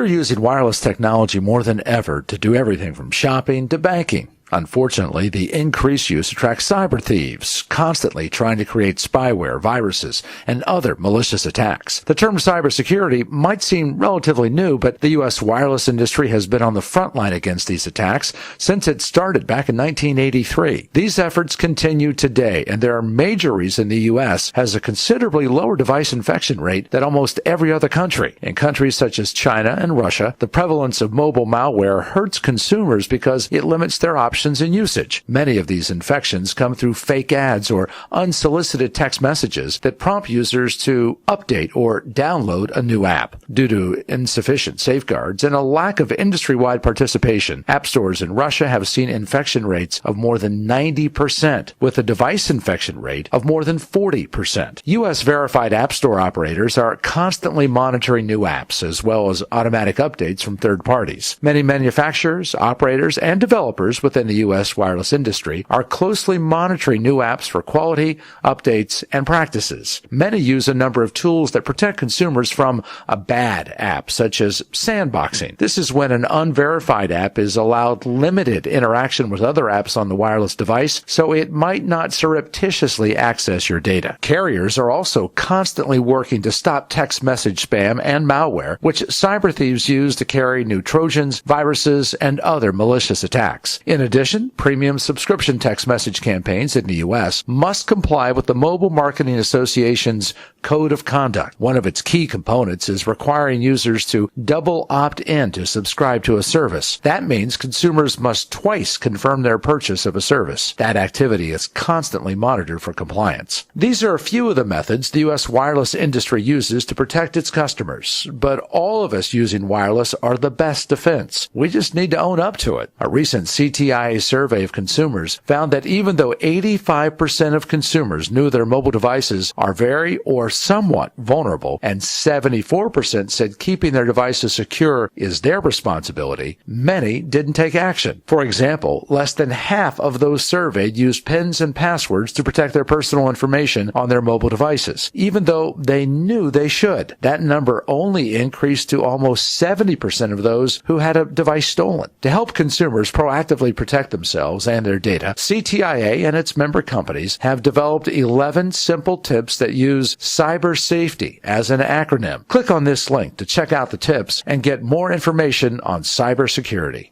We're using wireless technology more than ever to do everything from shopping to banking. Unfortunately, the increased use attracts cyber thieves, constantly trying to create spyware, viruses, and other malicious attacks. The term cybersecurity might seem relatively new, but the U.S. wireless industry has been on the front line against these attacks since it started back in 1983. These efforts continue today, and there are major reasons the U.S. has a considerably lower device infection rate than almost every other country. In countries such as China and Russia, the prevalence of mobile malware hurts consumers because it limits their options and usage. Many of these infections come through fake ads or unsolicited text messages that prompt users to update or download a new app. Due to insufficient safeguards and a lack of industry-wide participation, app stores in Russia have seen infection rates of more than 90%, with a device infection rate of more than 40%. U.S. verified app store operators are constantly monitoring new apps as well as automatic updates from third parties. Many manufacturers, operators, and developers within the U.S. wireless industry are closely monitoring new apps for quality, updates, and practices. Many use a number of tools that protect consumers from a bad app, such as sandboxing. This is when an unverified app is allowed limited interaction with other apps on the wireless device, so it might not surreptitiously access your data. Carriers are also constantly working to stop text message spam and malware, which cyber thieves use to carry new Trojans, viruses, and other malicious attacks. In addition, premium subscription text message campaigns in the U.S. must comply with the Mobile Marketing Association's Code of Conduct. One of its key components is requiring users to double opt-in to subscribe to a service. That means consumers must twice confirm their purchase of a service. That activity is constantly monitored for compliance. These are a few of the methods the U.S. wireless industry uses to protect its customers, but all of us using wireless are the best defense. We just need to own up to it. A recent CTIA survey of consumers found that even though 85% of consumers knew their mobile devices are very or somewhat vulnerable, and 74% said keeping their devices secure is their responsibility, many didn't take action. For example, less than half of those surveyed used PINs and passwords to protect their personal information on their mobile devices, even though they knew they should. That number only increased to almost 70% of those who had a device stolen. To help consumers proactively protect themselves and their data, CTIA and its member companies have developed 11 simple tips that use cyber safety as an acronym. Click on this link to check out the tips and get more information on cybersecurity.